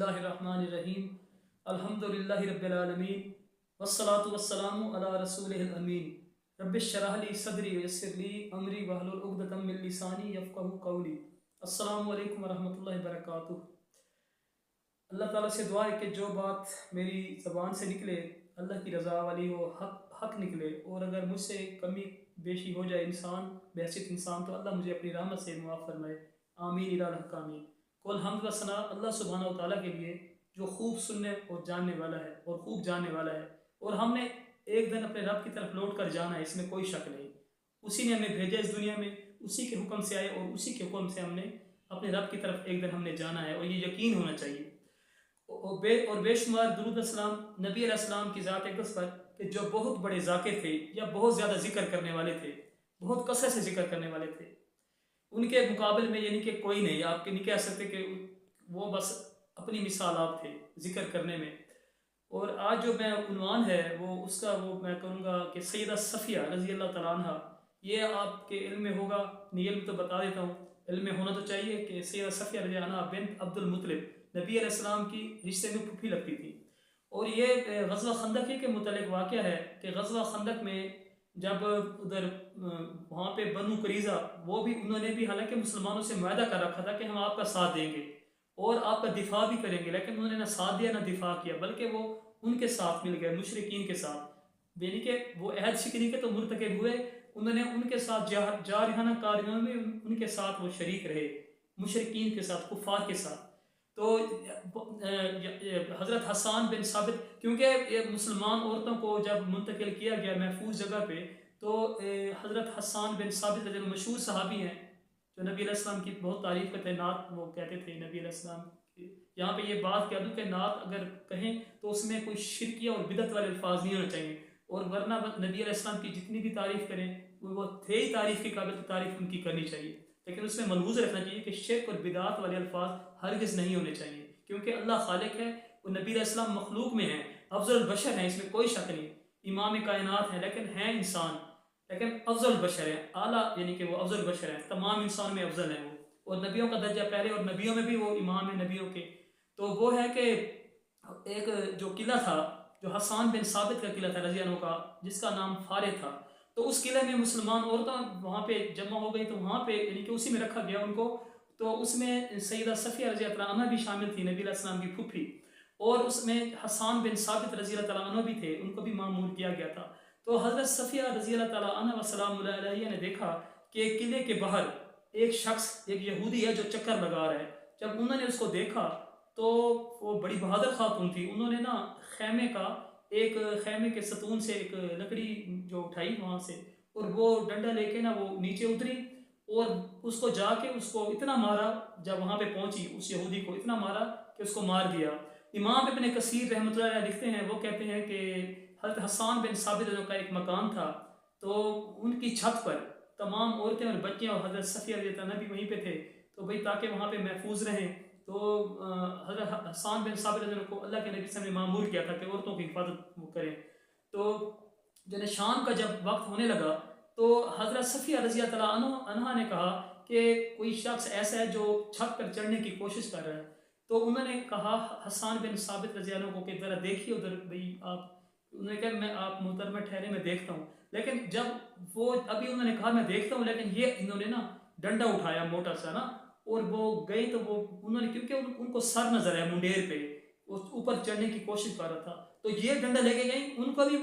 اللہ الرحمن الرحیم الحمدللہ رب العالمین والصلاة والسلام علی رسولہ الامین رب اشرح لی صدری ویسر لی امری واحلل عقدۃ من لسانی یفقہوا قولی۔ السلام علیکم ورحمۃ اللہ وبرکاتہ۔ اللہ تعالیٰ سے دعا ہے کہ جو بات میری زبان سے نکلے اللہ کی رضا والی ہو، حق نکلے، اور اگر مجھ سے کمی بیشی ہو جائے بحیثیت انسان تو اللہ مجھے اپنی رحمت سے معاف فرمائے، آمین الہ الحق آمین۔ کل حمد و ثنا اللہ سبحانہ و تعالیٰ کے لیے جو خوب سننے اور جاننے والا ہے اور خوب جاننے والا ہے، اور ہم نے ایک دن اپنے رب کی طرف لوٹ کر جانا ہے، اس میں کوئی شک نہیں۔ اسی نے ہمیں بھیجا اس دنیا میں، اسی کے حکم سے آئے اور اسی کے حکم سے ہم نے اپنے رب کی طرف ایک دن ہم نے جانا ہے، اور یہ یقین ہونا چاہیے۔ اور بے شمار درود السلام نبی علیہ السلام کی ذات اقدس پر کہ جو بہت بڑے ذاکر تھے یا بہت زیادہ ذکر کرنے والے تھے، بہت کثرت سے ذکر کرنے والے تھے۔ ان کے مقابل میں یعنی کہ کوئی نہیں، آپ کے نہیں کہہ سکتے کہ وہ بس اپنی مثال آپ تھے ذکر کرنے میں۔ اور آج جو میں عنوان ہے وہ میں کروں گا کہ سیدہ صفیہ رضی اللہ تعالیٰ عنہ۔ یہ آپ کے علم میں ہوگا، نہیں علم تو بتا دیتا ہوں، علم میں ہونا تو چاہیے کہ سیدہ صفیہ رضی اللہ عنہ بنت عبد المطلب نبی علیہ السلام کی رشتے میں پھوپھی لگتی تھی۔ اور یہ غزوہ خندق کے متعلق واقعہ ہے کہ غزوہ خندق میں جب ادھر وہاں پہ بنو قریظہ انہوں نے بھی حالانکہ مسلمانوں سے معاہدہ کر رکھا تھا کہ ہم آپ کا ساتھ دیں گے اور آپ کا دفاع بھی کریں گے، لیکن انہوں نے نہ ساتھ دیا نہ دفاع کیا، بلکہ وہ ان کے ساتھ مل گئے، مشرکین کے ساتھ، یعنی کہ وہ عہد شکنی کے تو مرتکب ہوئے، انہوں نے ان کے ساتھ جارحانہ کاریوں میں ان کے ساتھ وہ شریک رہے، مشرکین کے ساتھ، کفار کے ساتھ۔ تو حضرت حسان بن ثابت، کیونکہ مسلمان عورتوں کو جب منتقل کیا گیا محفوظ جگہ پہ، تو حضرت حسان بن ثابت جو مشہور صحابی ہیں جو نبی علیہ السلام کی بہت تعریف کرتے ہیں، نعت وہ کہتے تھے نبی علیہ السلام کی۔ یہاں پہ یہ بات کہہ دوں کہ نعت اگر کہیں تو اس میں کوئی شرکیہ اور بدعت والے الفاظ نہیں ہونا چاہیے، اور ورنہ نبی علیہ السلام کی جتنی بھی تعریف کریں وہ تھے ہی تعریف کے قابل، تعریف ان کی کرنی چاہیے، لیکن اس میں ملحوظ رکھنا چاہیے کہ شرک اور بدعت والے الفاظ ہرگز نہیں ہونے چاہیے، کیونکہ اللہ خالق ہے، وہ نبی علیہ السلام مخلوق میں ہیں، افضل البشر ہیں، اس میں کوئی شک نہیں، امام کائنات ہیں لیکن ہیں انسان، لیکن افضل البشر ہیں، اعلیٰ یعنی کہ وہ افضل البشر ہیں، تمام انسان میں افضل ہیں وہ، اور نبیوں کا درجہ پہلے، اور نبیوں میں بھی وہ امام ہیں نبیوں کے۔ تو وہ ہے کہ ایک جو قلعہ تھا جو حسان بن ثابت کا قلعہ تھا رضی اللہ عنہ کا، جس کا نام فارے تھا، تو اس قلعے میں مسلمان عورتیں وہاں پہ جمع ہو گئی، تو وہاں پہ یعنی کہ اسی میں رکھا گیا ان کو، تو اس میں سیدہ صفیہ رضی اللہ عنہ بھی شامل تھی، نبی علیہ السلام کی پھوپھی، اور اس میں حسان بن ثابت رضی اللہ تعالیٰ عنہ بھی تھے، ان کو بھی معمور کیا گیا تھا۔ تو حضرت صفیہ رضی اللہ تعالیٰ عنہ وسلام اللہ علیہ نے دیکھا کہ قلعے کے باہر ایک شخص، ایک یہودی ہے جو چکر لگا رہا ہے۔ جب انہوں نے اس کو دیکھا تو وہ بڑی بہادر خاتون تھی، انہوں نے نا خیمے کے ستون سے ایک لکڑی جو اٹھائی وہاں سے، اور وہ ڈنڈا لے کے نا وہ نیچے اتری، اور اس کو جا کے اس کو اتنا مارا، جب وہاں پہ پہنچی اس یہودی کو اتنا مارا کہ اس کو مار دیا۔ امام ابن کثیر رحمۃ اللہ علیہ لکھتے ہیں، وہ کہتے ہیں کہ حضرت حسان بن ثابت کا ایک مکان تھا، تو ان کی چھت پر تمام عورتیں اور بچیاں اور حضرت صفیہ رضی اللہ عنہ بھی وہیں پہ تھے، تو بھئی تاکہ وہاں پہ محفوظ رہیں، تو حضرت حسان بن ثابت رضی اللہ عنہ کو اللہ کے نبی صلی اللہ علیہ وسلم نے معمور کیا تھا کہ عورتوں کی حفاظت وہ کریں۔ تو جب شام کا جب وقت ہونے لگا تو حضرت صفیہ رضی اللہ عنہ نے کہا کہ کوئی شخص ایسا ہے جو چھت پر چڑھنے کی کوشش کر رہا ہے، تو انہوں نے کہا حسان بن ثابت رضی اللہ عنہ کو کہ ذرا دیکھیے ادھر، بھئی آپ، انہوں نے کہا میں آپ محترمہ ٹھہرے میں دیکھتا ہوں، لیکن جب وہ ابھی انہوں نے کہا میں دیکھتا ہوں، لیکن یہ انہوں نے نا ڈنڈا اٹھایا موٹا سا نا، اور وہ گئی تو وہ انہوں نے، کیونکہ ان کو سر نظر ہے منڈیر پہ، وہ اوپر چڑھنے کی کوشش کر رہا تھا، تو یہ ڈنڈا لے کے گئی، ان کو بھی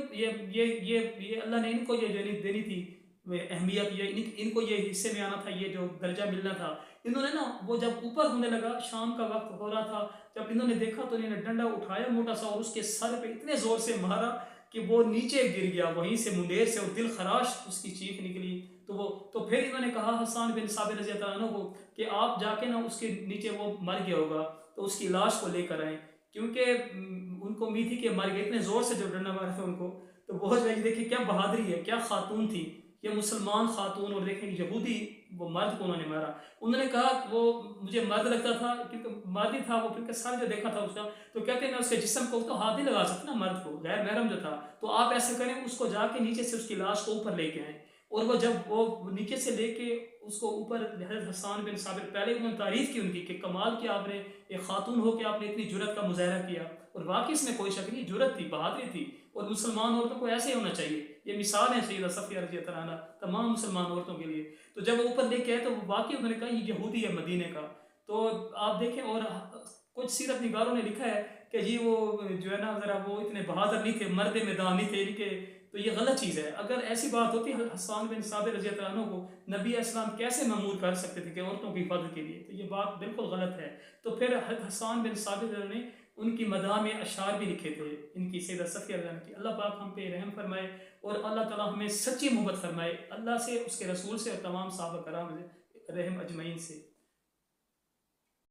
یہ اللہ نے ان کو یہ دینی تھی اہمیت، یہ ان کو یہ حصے میں آنا تھا، یہ جو درجہ ملنا تھا۔ انہوں نے نا وہ جب اوپر ہونے لگا، شام کا وقت ہو رہا تھا، جب انہوں نے دیکھا تو انہوں نے ڈنڈا اٹھایا موٹا سا اور اس کے سر پہ اتنے زور سے مارا کہ وہ نیچے گر گیا وہیں سے منڈیر سے، اور دل خراش اس کی چیخ نکلی۔ تو پھر انہوں نے کہا حسان بن ثابت رضی اللہ عنہ کو کہ آپ جا کے نا اس کے نیچے، وہ مر گیا ہوگا تو اس کی لاش کو لے کر آئیں، کیونکہ ان کو امید تھی کہ مر گئے، اتنے زور سے جو ڈنڈا مارا تھا ان کو۔ تو بہت جگہ دیکھیں کیا بہادری ہے، کیا خاتون تھی یہ مسلمان خاتون، اور دیکھیں یہودی وہ مرد کو انہوں نے مارا۔ انہوں نے کہا وہ مجھے مرد لگتا تھا کیونکہ مردی تھا وہ، کیونکہ سر جو دیکھا تھا اس کا، تو کہتے ہیں میں اس کے جسم کو تو ہاتھ نہیں لگا سکتا نا مرد کو، غیر محرم جو تھا، تو آپ ایسے کریں اس کو جا کے نیچے سے اس کی لاش کو اوپر لے کے آئیں، اور وہ جب وہ نیچے سے لے کے اس کو اوپر حضرت حسان بن ثابت پہلے انہوں نے تعریف کی ان کی کہ کمال کیا آپ نے ایک خاتون ہو کہ آپ نے اتنی جرت کا مظاہرہ کیا، اور واقعی اس میں کوئی شک نہیں، جرت تھی، بہادری تھی، اور مسلمان عورتوں کو ایسے ہونا چاہیے. یہ مثال ہے سیدہ صفیہ رضی اللہ عنہ تمام مسلمان عورتوں کے لیے. تو جب وہ اوپر لے کے آئے تو واقعی انہوں نے کہا یہ یہودی ہے مدینے کا. تو آپ دیکھیں، اور کچھ سیرت نگاروں نے لکھا ہے کہ جی وہ جو ہے نا ذرا وہ اتنے بہادر نہیں تھے، مرد میدان نہیں تھے ان کے. تو یہ غلط چیز ہے. اگر ایسی بات ہوتی حسان بن ثابت رضی اللہ عنہ کو نبی اسلام کیسے مأمور کر سکتے تھے کہ عورتوں کی حفاظت کے لیے؟ تو یہ بات بالکل غلط ہے. تو پھر حسان بن ثابت نے ان کی مداح میں اشعار بھی لکھے تھے ان کی سیدہ صفیہ رضی اللہ عنہ کی. اللہ پاک ہم پہ رحم فرمائے اور اللہ تعالیٰ ہمیں سچی محبت فرمائے اللہ سے، اس کے رسول سے اور تمام صحابہ کرام رحم اجمعین سے.